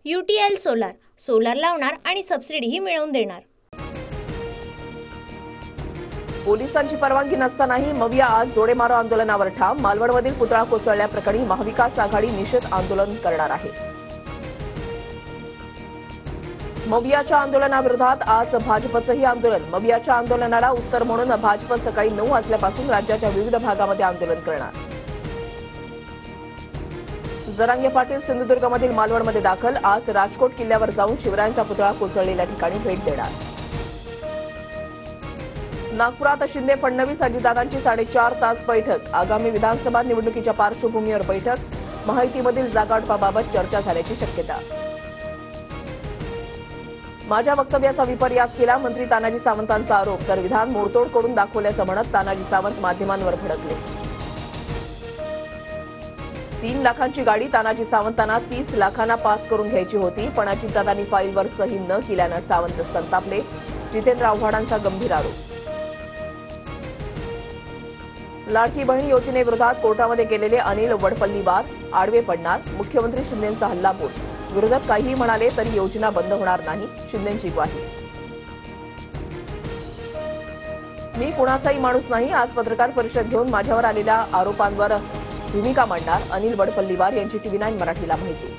UTL solar solar लावणार आणि सबसिडीही मिळवून देणार। पोलिसांची परवानगी नसतानाही मविया आज जोडेमारो आंदोलनावर ठाम। मालवणमधील पुतळा कोसळल्याप्रकरणी महाविकास आघाडी निषेध आंदोलन करणार आहे। मवियाच्या आंदोलनाविरोधात आज भाजपचंही आंदोलन। मवियाच्या आंदोलनाला उत्तर म्हणून भाजप सकाळी 9 वाजल्यापासून राज्याच्या विविध भागामध्ये आंदोलन करणार। जरांगे पाटील सिंधुदुर्गमधील मालवणमध्ये दाखल। आज राजकोट किल्ल्यावर जाऊन शिवरायांचा पुतळा कोसळलेल्या ठिकाणी भेट देणार। नागपुरात शिंदे फडणवीस अजितदादांची 4.5 तास बैठक। आगामी विधानसभा निवडणुकीच्या पार्श्वभूमीवर बैठक। महायुतीमधील जागावाटपाबाबत चर्चा झाल्याची शक्यता। माझ्या वक्तव्याचा विपर्यास केला मंत्री तानाजी सावंतांचा आरोप। तर विधान मोडतोड करून दाखवल्याचं म्हणत तानाजी सावंत माध्यमांवर भडकले। 3 लाखांची गाडी तानाजी सावंतांना 30 लाखांना पास करून घ्यायची होती, पण अजितदादांनी फाईलवर सही न केल्यानं सावंत संतापले। जितेंद्र आव्हाडांचा गंभीर आरोप। लाडकी बहीण योजनेविरोधात कोर्टामध्ये गेलेले अनिल वडपल्लीवार आडवे पडणार। मुख्यमंत्री शिंदेंचा हल्लाबोल। विरोधक काहीही म्हणाले तरी योजना बंद होणार नाही, शिंदेंची ग्वाही। मी कुणाचाही माणूस नाही, आज पत्रकार परिषद घेऊन माझ्यावर आलेल्या आरोपांवर भूमिका मांडणार, अनिल वडपल्लीवार यांची TV9 मराठीला माहिती।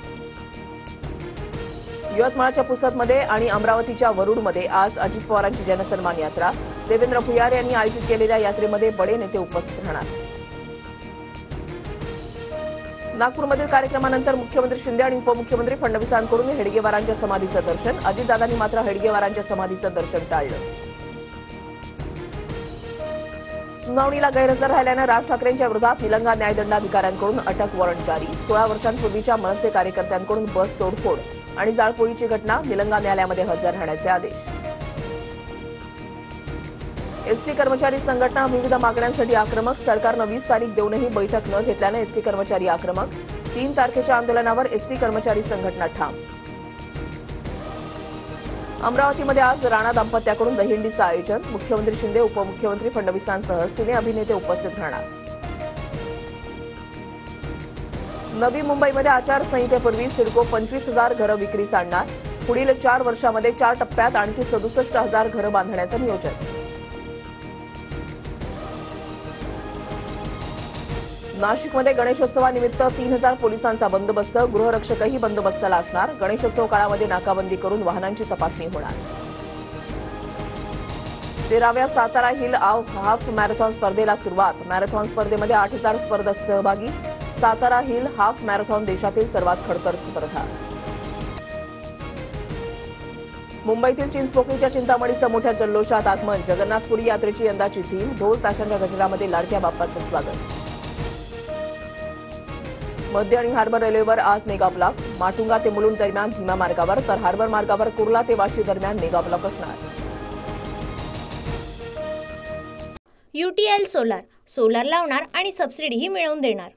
यवतमाळच्या पुसदमध्ये आणि अमरावतीच्या वरुडमध्ये आज अजित पवारांची जनसन्मान यात्रा। देवेंद्र भुयार यांनी आयोजित केलेल्या यात्रेमध्ये बडे नेते उपस्थित राहणार। नागपूरमधील कार्यक्रमानंतर मुख्यमंत्री शिंदे आणि उपमुख्यमंत्री फडणवीसांकडून हेडगेवारांच्या समाधीचं दर्शन। अजितदादांनी मात्र हेडगेवारांच्या समाधीचं दर्शन टाळलं। सुनावणीला गैरहजर राहिल्यानं राज ठाकरेंच्या विरोधात निलंगा न्यायदंडाधिकाऱ्यांकडून अटक वॉरंट जारी। 16 वर्षांपूर्वीच्या मनसे कार्यकर्त्यांकडून बस तोडफोड आणि जाळपोळीची घटना। निलंगा न्यायालयामध्ये हजर राहण्याचे आदेश। एसटी कर्मचारी संघटना विविध मागण्यांसाठी आक्रमक। सरकारनं 20 तारीख देऊनही बैठक न घेतल्यानं एसटी कर्मचारी आक्रमक। 3 तारखेच्या आंदोलनावर एसटी कर्मचारी संघटना ठाम। अमरावतीमध्ये आज राणा दाम्पत्याकडून दहीहंडीचं आयोजन। मुख्यमंत्री शिंदे उपमुख्यमंत्री फडणवीसांसह सिने अभिनेते उपस्थित राहणार। नवी मुंबईमध्ये आचारसंहितेपूर्वी सिडको 25,000 घरं विक्रीस आणणार। पुढील 4 वर्षांमध्ये 4 टप्प्यात आणखी 67,000 घरं बांधण्याचं नियोजन। नाशिकमध्ये गणेशोत्सवानिमित्त 3,000 पोलिसांचा बंदोबस्त। गृहरक्षकही बंदोबस्ताला असणार। गणेशोत्सव काळामध्ये नाकाबंदी करून वाहनांची तपासणी होणार। 13व्या सातारा हिल हाफ मॅरेथॉन स्पर्धेला सुरुवात। मॅरेथॉन स्पर्धेमध्ये 8,000 स्पर्धक सहभागी। सातारा हिल हाफ मॅरेथॉन देशातील सर्वात खडतर स्पर्धा। मुंबईतील चिंचपोकळीच्या चिंतामणीचं मोठ्या जल्लोषात आगमन। जगन्नाथपुरी यात्रेची यंदाची थीम। ढोल ताशांच्या गजरामध्ये लाडक्या बाप्पाचं स्वागत। मध्य आणि हार्बर रेल्वेवर आज मेगा ब्लॉक। माटुंगा ते मुलुंड दरम्यान धीमा मार्गावर, तर हार्बर मार्गावर कुर्ला ते वाशी दरम्यान मेगा ब्लॉक असणार। UTL सोलार सोलार लावणार आणि सबसिडीही मिळवून देणार।